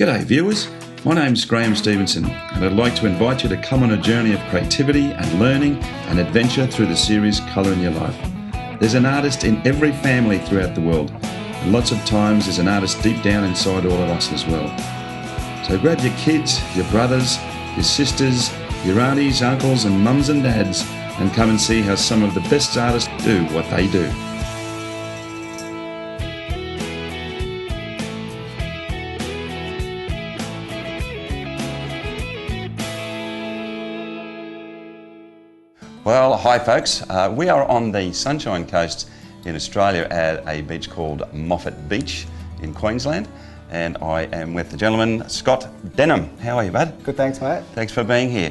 G'day viewers, my name's Graham Stevenson and I'd like to invite you to come on a journey of creativity and learning and adventure through the series Colour in Your Life. There's an artist in every family throughout the world, and lots of times there's an artist deep down inside all of us as well. So grab your kids, your brothers, your sisters, your aunties, uncles and mums and dads and come and see how some of the best artists do what they do. Well, hi folks. We are on the Sunshine Coast in Australia at a beach called Moffat Beach in Queensland, and I am with the gentleman, Scott Denholm. How are you, bud? Good, thanks mate. Thanks for being here.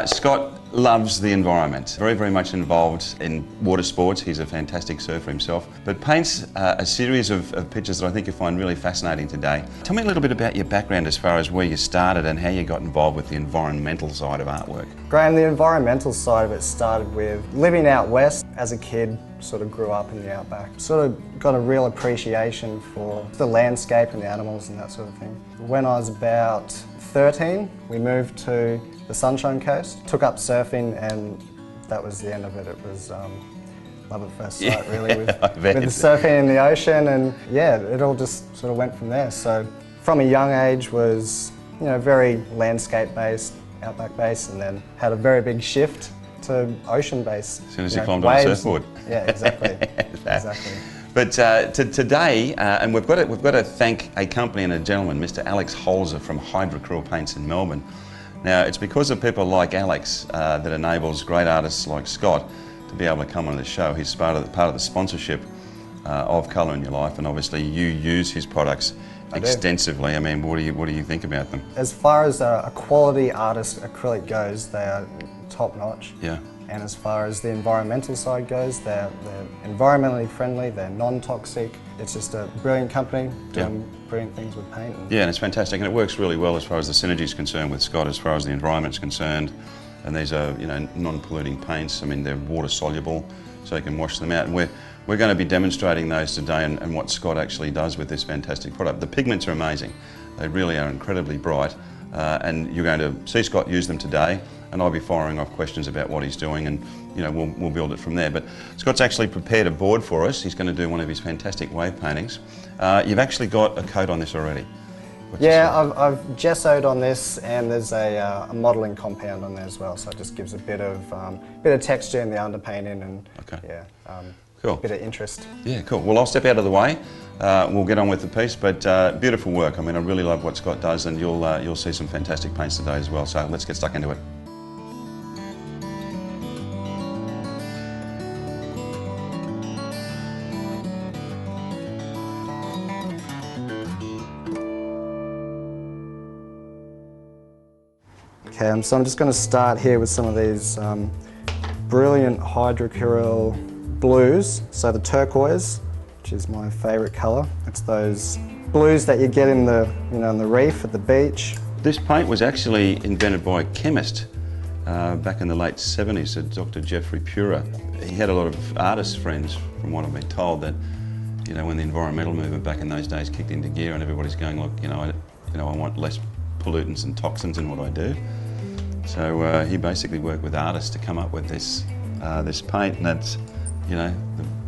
Scott loves the environment, very much involved in water sports. He's a fantastic surfer himself, but paints a series of pictures that I think you find really fascinating today. Tell me a little bit about your background as far as where you started and how you got involved with the environmental side of artwork. Graham, the environmental side of it started with living out west as a kid. Sort of grew up in the outback. Sort of got a real appreciation for the landscape and the animals and that sort of thing. When I was about 13, we moved to the Sunshine Coast, took up surfing, and that was the end of it. It was love at first sight, really, with the surfing in the ocean, and yeah, it all just sort of went from there. So from a young age was, you know, very landscape-based, outback-based, and then had a very big shift to ocean-based. As soon as you climbed on a surfboard. Yeah, exactly. Exactly. But today, and we've got to thank a company and a gentleman, Mr. Alex Holzer from Hydrocryl Paints in Melbourne. Now, it's because of people like Alex that enables great artists like Scott to be able to come on the show. He's part of the sponsorship of Colour in Your Life, and obviously you use his products extensively. I mean, what do you think about them? As far as a quality artist acrylic goes, they are top notch. Yeah. And as far as the environmental side goes, they're environmentally friendly, they're non-toxic. It's just a brilliant company doing brilliant things with paint. Yeah, and it's fantastic, and it works really well as far as the synergy is concerned with Scott, as far as the environment's concerned. And these are, you know, non-polluting paints. I mean, they're water soluble, so you can wash them out. And we're going to be demonstrating those today and what Scott actually does with this fantastic product. The pigments are amazing. They really are incredibly bright. And you're going to see Scott use them today, and I'll be firing off questions about what he's doing, and you know, we'll build it from there. But Scott's actually prepared a board for us. He's going to do one of his fantastic wave paintings. You've actually got a coat on this already. I've gessoed on this, and there's a modelling compound on there as well, so it just gives a bit of texture in the underpainting and cool. A bit of interest. Yeah, cool. Well, I'll step out of the way. We'll get on with the piece, but beautiful work. I mean, I really love what Scott does, and you'll see some fantastic paints today as well. So let's get stuck into it. Okay, so I'm just going to start here with some of these brilliant hydrocryl blues. So the turquoise, which is my favourite colour. It's those blues that you get in the, in the reef at the beach. This paint was actually invented by a chemist back in the late 70s, Dr. Jeffrey Pura. He had a lot of artist friends, from what I've been told, that, you know, when the environmental movement back in those days kicked into gear and everybody's going, look, I want less pollutants and toxins in what I do. So he basically worked with artists to come up with this paint, and that's, you know,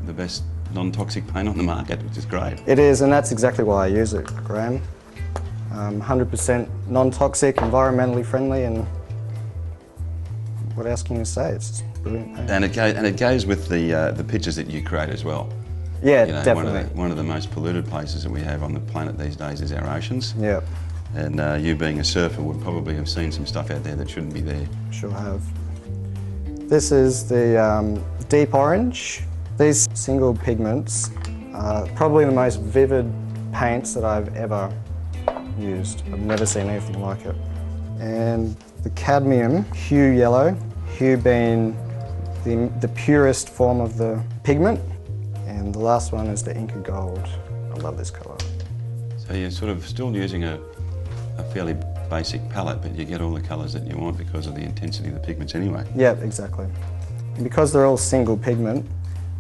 the best non-toxic paint on the market, which is great. It is, and that's exactly why I use it, Graham. 100% non-toxic, environmentally friendly, and what else can you say? It's brilliant paint. And it goes with the pictures that you create as well. Yeah, you know, definitely. One of the most polluted places that we have on the planet these days is our oceans. Yeah. And you being a surfer would probably have seen some stuff out there that shouldn't be there. Sure have. This is the deep orange. These single pigments are probably the most vivid paints that I've ever used. I've never seen anything like it. And the cadmium hue yellow, hue being the purest form of the pigment. And the last one is the Inca gold. I love this colour. So you're sort of still using a fairly basic palette, but you get all the colours that you want because of the intensity of the pigments anyway. Yeah, exactly. And because they're all single pigment,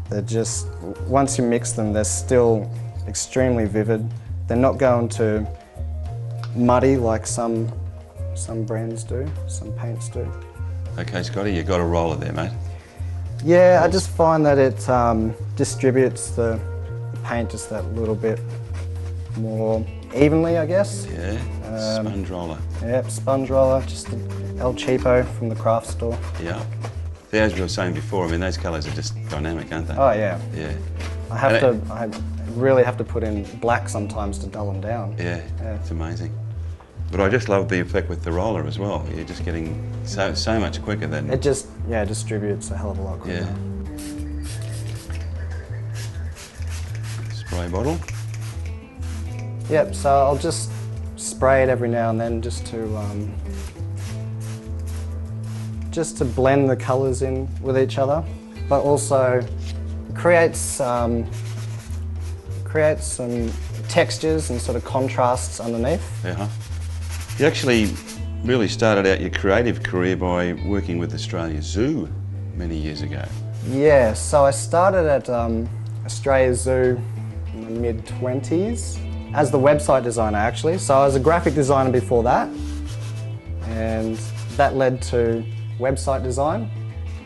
they're just, once you mix them, they're still extremely vivid. They're not going to muddy like some brands do, some paints do. Okay, Scotty, you got a roller there, mate. Yeah, I just find that it distributes the paint just that little bit more evenly, I guess. Yeah, sponge roller. Yep, sponge roller, just El Cheapo from the craft store. Yeah. As we were saying before, I mean, those colours are just dynamic, aren't they? Oh yeah. Yeah. I really have to put in black sometimes to dull them down. Yeah, it's amazing. But I just love the effect with the roller as well. You're just getting so much quicker than... It just, distributes a hell of a lot quicker. Yeah. Spray bottle. Yep, so I'll just spray it every now and then just to blend the colours in with each other, but also create some textures and sort of contrasts underneath. Yeah. You actually really started out your creative career by working with Australia Zoo many years ago. Yeah, so I started at Australia Zoo in the mid-20s as the website designer actually. So I was a graphic designer before that, and that led to website design,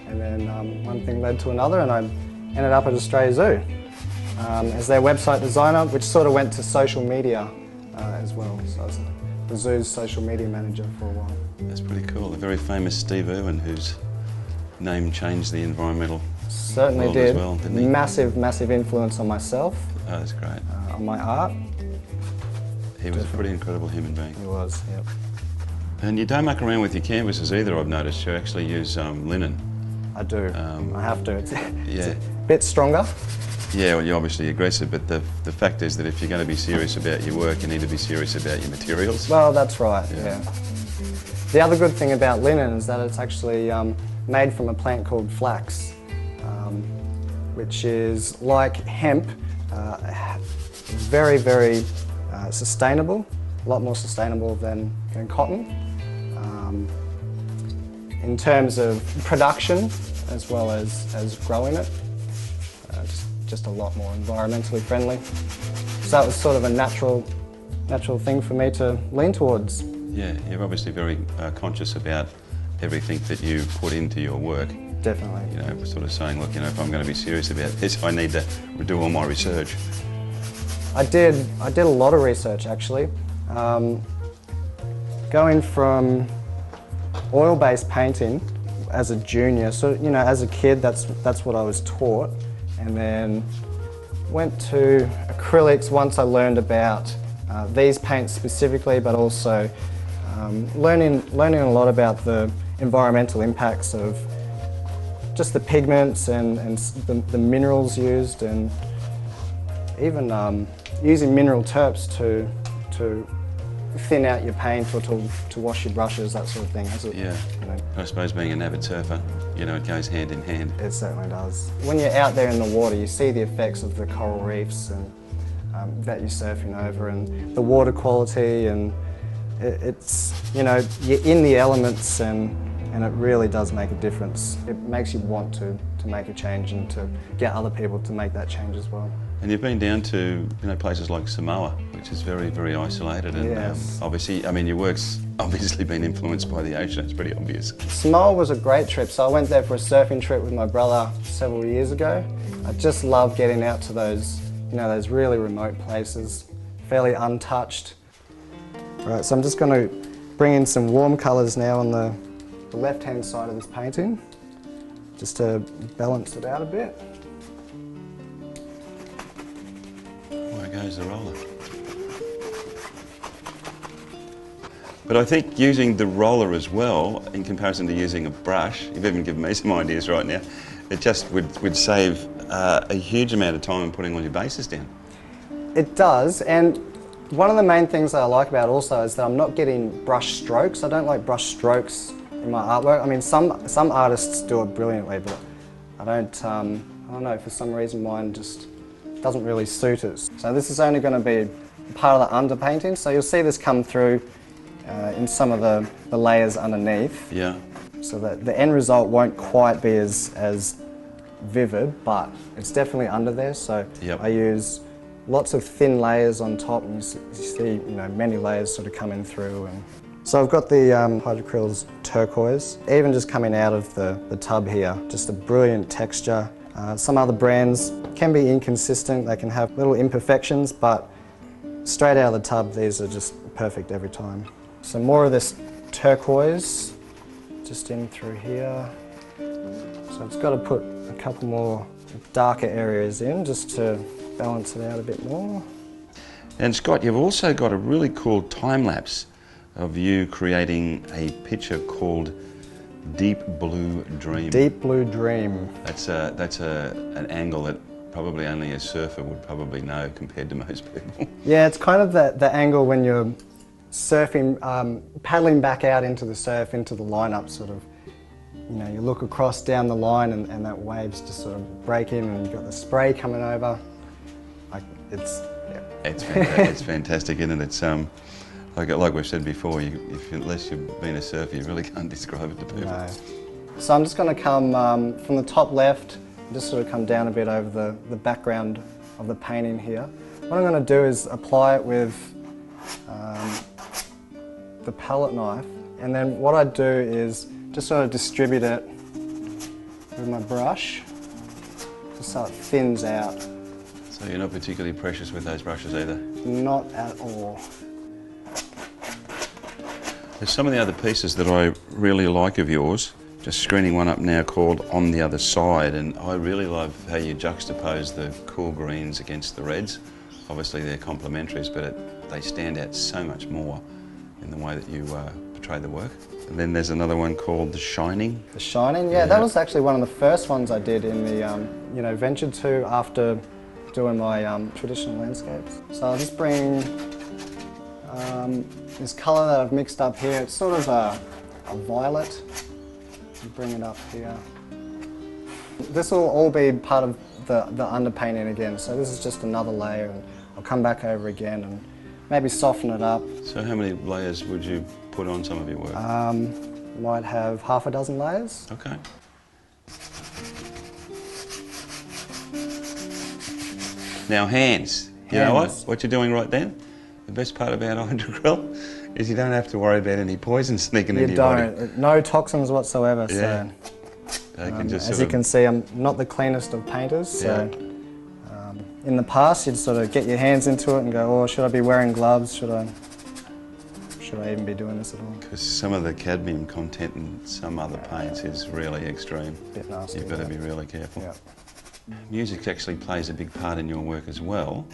and then one thing led to another, and I ended up at Australia Zoo as their website designer, which sort of went to social media as well. So I was the zoo's social media manager for a while. That's pretty cool. The very famous Steve Irwin, whose name changed the environmental Certainly world did. as well, didn't he? Massive influence on myself. Oh, that's great. On my art. He was a pretty incredible human being. He was, yep. And you don't muck around with your canvases either, I've noticed. You actually use linen. I do. I have to. It's Yeah. a bit stronger. Yeah, well, you're obviously aggressive, but the fact is that if you're going to be serious about your work, you need to be serious about your materials. Well, that's right, yeah. The other good thing about linen is that it's actually made from a plant called flax, which is like hemp, very, very sustainable, a lot more sustainable than cotton. In terms of production as well as growing it, just a lot more environmentally friendly. So that was sort of a natural thing for me to lean towards. Yeah, you're obviously very conscious about everything that you put into your work. Definitely. You know, sort of saying, look, you know, if I'm going to be serious about this, I need to do all my research. I did a lot of research actually. Going from oil-based painting as a junior, so you know, as a kid, that's what I was taught, and then went to acrylics once I learned about these paints specifically, but also learning a lot about the environmental impacts of just the pigments and the minerals used, and even using mineral terps to thin out your paint or to wash your brushes, that sort of thing. Yeah, you know, I suppose being an avid surfer, you know, it goes hand in hand. it certainly does. When you're out there in the water, you see the effects of the coral reefs and that you're surfing over, and the water quality, and it's, you know, you're in the elements, and it really does make a difference. It makes you want to make a change and to get other people to make that change as well. And you've been down to, you know, places like Samoa, which is very, very isolated, and Yes. obviously, I mean, your work's obviously been influenced by the ocean. It's pretty obvious. Samoa was a great trip. So I went there for a surfing trip with my brother several years ago. I just love getting out to those, you know, those really remote places, fairly untouched. Right, so I'm just going to bring in some warm colours now on the left-hand side of this painting, just to balance it out a bit. There goes the roller. But I think using the roller as well, in comparison to using a brush, you've even given me some ideas right now, it just would save a huge amount of time in putting all your bases down. It does, and one of the main things that I like about it also is that I'm not getting brush strokes. I don't like brush strokes in my artwork. I mean, some artists do it brilliantly, but I don't know, for some reason mine just doesn't really suit it. So this is only going to be part of the underpainting, so you'll see this come through in some of the layers underneath. Yeah. So that the end result won't quite be as vivid, but it's definitely under there. So Yep. I use lots of thin layers on top, and you see, you know, many layers sort of coming through. And so I've got the hydroacryls turquoise, even just coming out of the tub here, just a brilliant texture. Some other brands can be inconsistent, they can have little imperfections, but straight out of the tub, these are just perfect every time. So more of this turquoise just in through here. So I've got to put a couple more darker areas in just to balance it out a bit more. And Scott, you've also got a really cool time-lapse of you creating a picture called Deep Blue Dream. Deep Blue Dream. That's an angle that probably only a surfer would probably know compared to most people. Yeah, it's kind of the angle when you're surfing, paddling back out into the surf, into the lineup sort of. You know, you look across down the line and that wave's just sort of break in, and you've got the spray coming over. Like, it's, yeah. It's fantastic, isn't it? It's like we've said before, unless you've been a surfer, you really can't describe it to people. No. So I'm just going to come from the top left, just sort of come down a bit over the background of the painting here. What I'm going to do is apply it with the palette knife, and then what I do is just sort of distribute it with my brush, just so it thins out. So you're not particularly precious with those brushes either? Not at all. There's some of the other pieces that I really like of yours. Just screening one up now called On the Other Side, and I really love how you juxtapose the cool greens against the reds. Obviously they're complementaries, but they stand out so much more in the way that you portray the work. And then there's another one called The Shining. The Shining, yeah, that was actually one of the first ones I did in the, you know, ventured to after doing my traditional landscapes. So I'll just bring this colour that I've mixed up here. It's sort of a violet. I'll bring it up here. This will all be part of the underpainting again. So this is just another layer, and I'll come back over again and maybe soften it up. So how many layers would you put on some of your work? Might have half a dozen layers. Okay. Now hands. You know what you're doing right then? The best part about hydrocryl is you don't have to worry about any poison sneaking into your body. You don't. No toxins whatsoever. Yeah. So They can just as you can see, I'm not the cleanest of painters. So in the past, you'd sort of get your hands into it and go, "Oh, should I be wearing gloves? Should I even be doing this at all?" Because some of the cadmium content in some other paints is really extreme. Bit nasty. You've got to be really careful. Yeah. Music actually plays a big part in your work as well.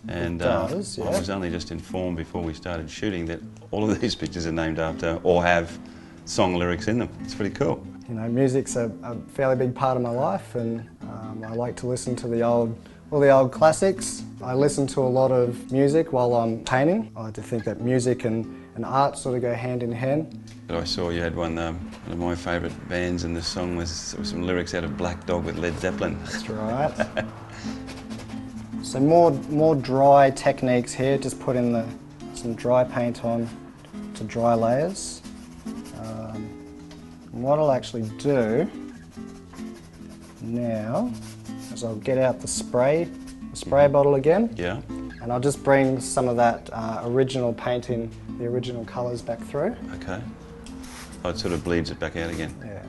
And It does, yeah. I was only just informed before we started shooting that all of these pictures are named after or have song lyrics in them. It's pretty cool. You know, music's a fairly big part of my life, and I like to listen to all the old classics. I listen to a lot of music while I'm painting. I like to think that music and art sort of go hand in hand. But I saw you had one of my favourite bands, and the song was some lyrics out of Black Dog with Led Zeppelin. That's right. So more dry techniques here, just putting some dry paint on to dry layers. And what I'll actually do now is I'll get out the spray bottle again. Yeah. And I'll just bring some of that original painting, the original colours back through. Okay. Oh, it sort of bleeds it back out again. Yeah.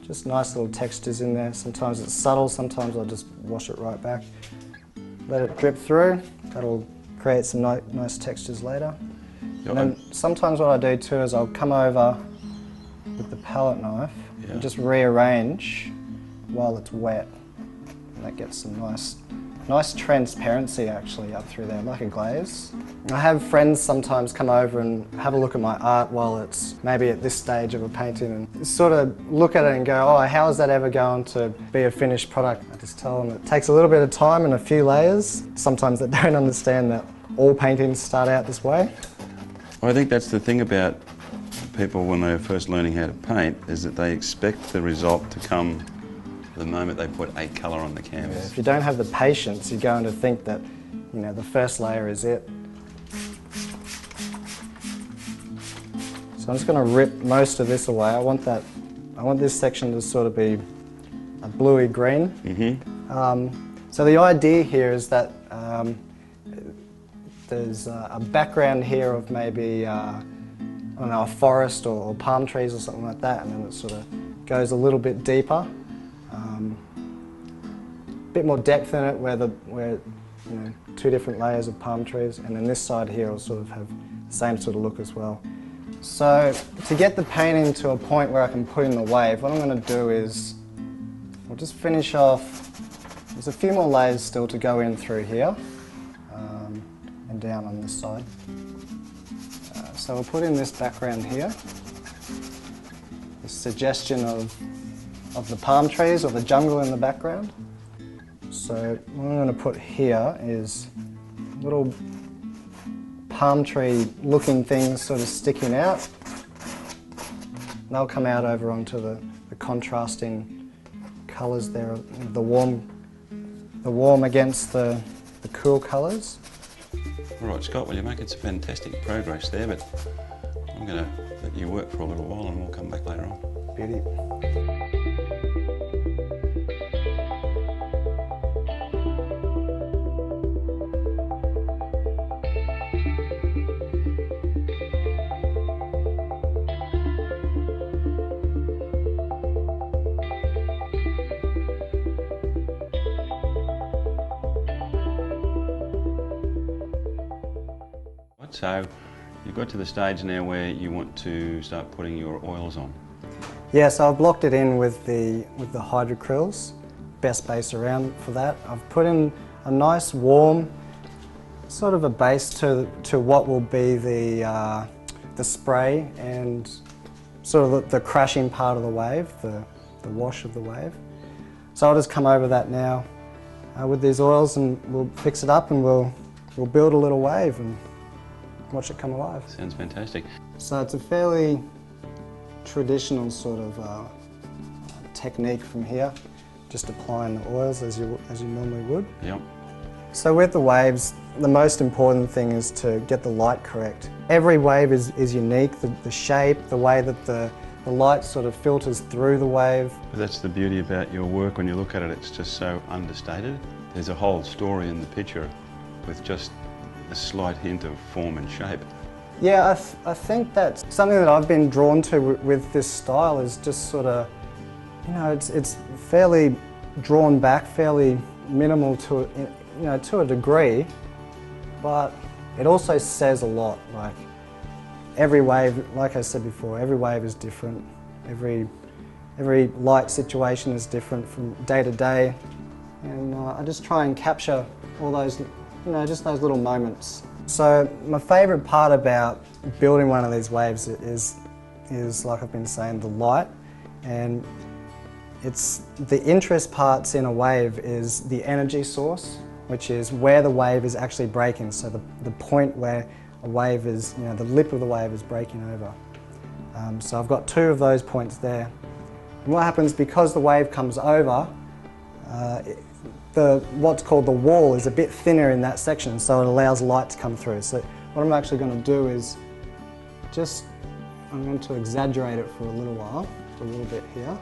Just nice little textures in there. Sometimes it's subtle, sometimes I'll just wash it right back. Let it drip through. That'll create some nice textures later. And then sometimes what I do too is I'll come over with the palette knife and just rearrange while it's wet. And that gets some nice transparency actually up through there, like a glaze. I have friends sometimes come over and have a look at my art while it's maybe at this stage of a painting and sort of look at it and go, oh, how is that ever going to be a finished product? I just tell them it takes a little bit of time and a few layers. Sometimes they don't understand that all paintings start out this way. I think that's the thing about people when they're first learning how to paint, is that they expect the result to come the moment they put a colour on the canvas. Yeah, if you don't have the patience, you're going to think that, you know, the first layer is it. So I'm just going to rip most of this away. I want this section to sort of be a bluey green. So the idea here is that there's a background here of maybe, I don't know, a forest or palm trees or something like that, and then it sort of goes a little bit deeper. A bit more depth in it where you know, two different layers of palm trees, and then this side here will sort of have the same sort of look as well. So to get the painting to a point where I can put in the wave, what I'm going to do is we'll just finish off. There's a few more layers still to go in through here and down on this side. So we'll put in this background here, this suggestion of the palm trees or the jungle in the background. So what I'm going to put here is little palm tree looking things sort of sticking out. They'll come out over onto the contrasting colours there, the warm against the cool colours. All right, Scott, well, you're making some fantastic progress there, but I'm going to let you work for a little while and we'll come back later on. Beauty. So you've got to the stage now where you want to start putting your oils on. Yeah, so I've blocked it in with the hydrocryls, best base around for that. I've put in a nice warm, sort of a base to what will be the spray and sort of the crashing part of the wave, the wash of the wave. So I'll just come over that now with these oils, and we'll fix it up and we'll build a little wave and watch it come alive. Sounds fantastic. So it's a fairly traditional sort of technique from here, just applying the oils as you normally would. Yep. So with the waves, the most important thing is to get the light correct. Every wave is unique, the shape, the way that the light sort of filters through the wave. But that's the beauty about your work. When you look at it, it's just so understated. There's a whole story in the picture with just a slight hint of form and shape. Yeah, I think that's something that I've been drawn to with this style, is just sort of, you know, it's fairly drawn back, fairly minimal to, you know, to a degree, but it also says a lot. Like every wave, like I said before, every wave is different. Every light situation is different from day to day, and I just try and capture all those, you know, just those little moments. So my favourite part about building one of these waves is like I've been saying, the light. And it's the interest parts in a wave is the energy source, which is where the wave is actually breaking. So the point where a wave is, you know, the lip of the wave is breaking over. So I've got two of those points there. And what happens, because the wave comes over, what's called the wall is a bit thinner in that section, so it allows light to come through. So what I'm actually going to do is I'm going to exaggerate it for a little while, a little bit here.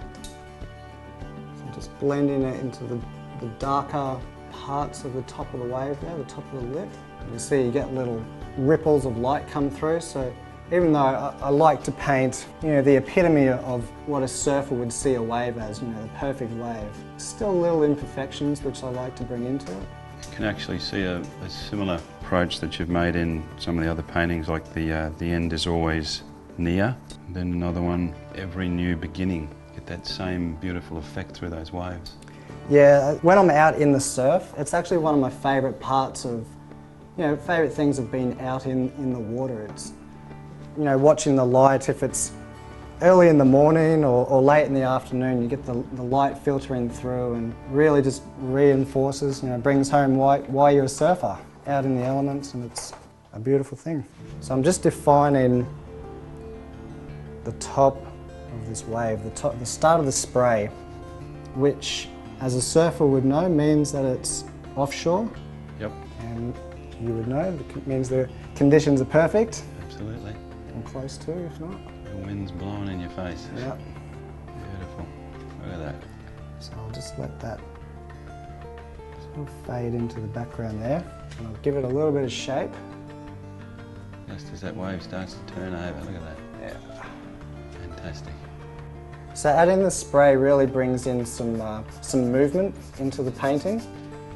So just blending it into the darker parts of the top of the wave there, the top of the lip. You see you get little ripples of light come through. So even though I like to paint, you know, the epitome of what a surfer would see a wave as, you know, the perfect wave, still little imperfections which I like to bring into it. You can actually see a similar approach that you've made in some of the other paintings, like the end is always near. And then another one, every new beginning. Get that same beautiful effect through those waves. Yeah, when I'm out in the surf, it's actually one of my favourite parts of, you know, favourite things of being out in the water. It's, you know, watching the light, if it's early in the morning or late in the afternoon, you get the light filtering through and really just reinforces, you know, brings home why you're a surfer, out in the elements, and it's a beautiful thing. So I'm just defining the top of this wave, the start of the spray, which, as a surfer would know, means that it's offshore. Yep. And you would know, it means the conditions are perfect. Absolutely. And close to, if not. The wind's blowing in your face. Yep. Beautiful. Look at that. So I'll just let that I'll fade into the background there, and I'll give it a little bit of shape. Just as that wave starts to turn over, look at that. Yeah. Fantastic. So adding the spray really brings in some movement into the painting.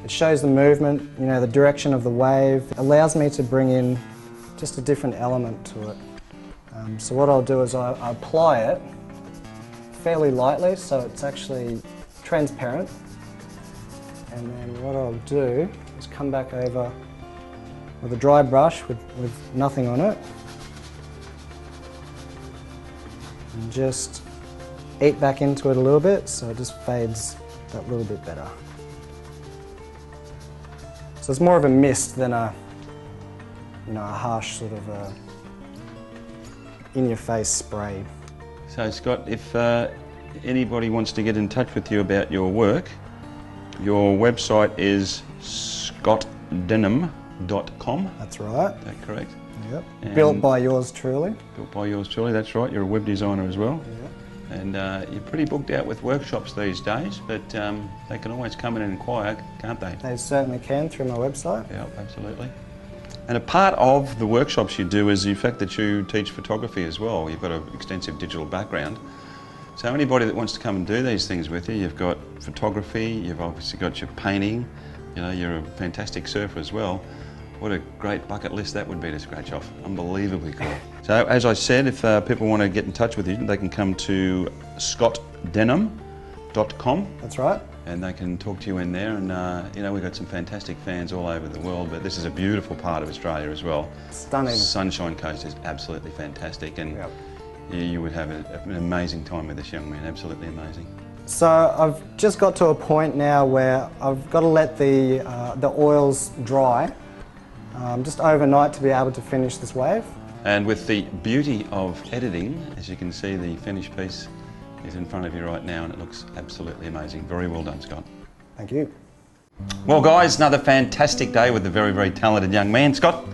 It shows the movement, you know, the direction of the wave. It allows me to bring in just a different element to it. So what I'll do is I apply it fairly lightly so it's actually transparent. And then what I'll do is come back over with a dry brush with nothing on it. And just eat back into it a little bit so it just fades that little bit better. So it's more of a mist than a harsh sort of in-your-face spray. So Scott, if anybody wants to get in touch with you about your work, your website is scottdenholm.com. That's right. Is that correct? Yep. And built by yours truly. Built by yours truly, that's right. You're a web designer as well. Yep. And you're pretty booked out with workshops these days, but they can always come in and inquire, can't they? They certainly can through my website. Yeah, absolutely. And a part of the workshops you do is the fact that you teach photography as well. You've got an extensive digital background. So anybody that wants to come and do these things with you, you've got photography, you've obviously got your painting, you know, you're a fantastic surfer as well. What a great bucket list that would be to scratch off. Unbelievably cool. So as I said, if people want to get in touch with you, they can come to scottdenholm.com. That's right. And they can talk to you in there, and you know, we've got some fantastic fans all over the world, but this is a beautiful part of Australia as well. Stunning. Sunshine Coast is absolutely fantastic, and yep. you would have an amazing time with this young man, absolutely amazing. So I've just got to a point now where I've got to let the oils dry just overnight to be able to finish this wave. And with the beauty of editing, as you can see, the finished piece is in front of you right now and it looks absolutely amazing. Very well done, Scott. Thank you. Well guys, another fantastic day with a very, very talented young man. Scott?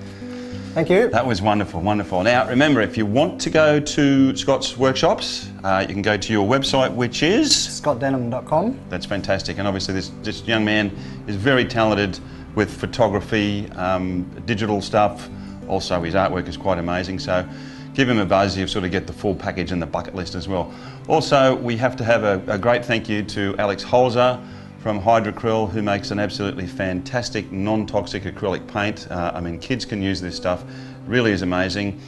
Thank you. That was wonderful, wonderful. Now remember, if you want to go to Scott's workshops, you can go to your website, which is? scottdenholm.com. That's fantastic, and obviously this young man is very talented with photography, digital stuff. Also his artwork is quite amazing, so give him a buzz, you sort of get the full package and the bucket list as well. Also, we have to have a great thank you to Alex Holzer from Hydrocryl, who makes an absolutely fantastic non-toxic acrylic paint. I mean, kids can use this stuff, really is amazing.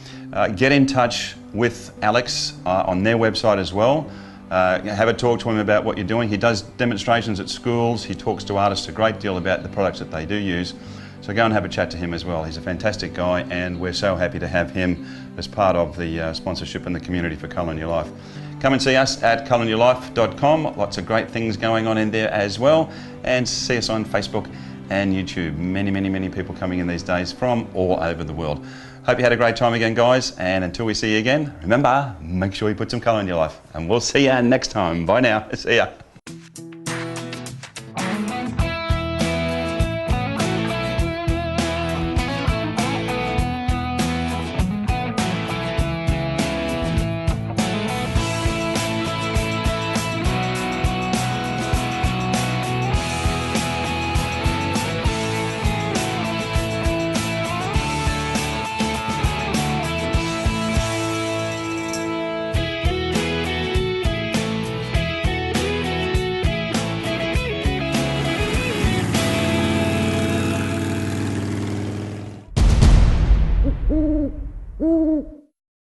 Get in touch with Alex on their website as well. Have a talk to him about what you're doing. He does demonstrations at schools, he talks to artists a great deal about the products that they do use. So go and have a chat to him as well. He's a fantastic guy and we're so happy to have him as part of the sponsorship and the community for Colour in Your Life. Come and see us at colorinyourlife.com. Lots of great things going on in there as well. And see us on Facebook and YouTube. Many, many, many people coming in these days from all over the world. Hope you had a great time again, guys. And until we see you again, remember, make sure you put some colour in your life. And we'll see you next time. Bye now. See ya.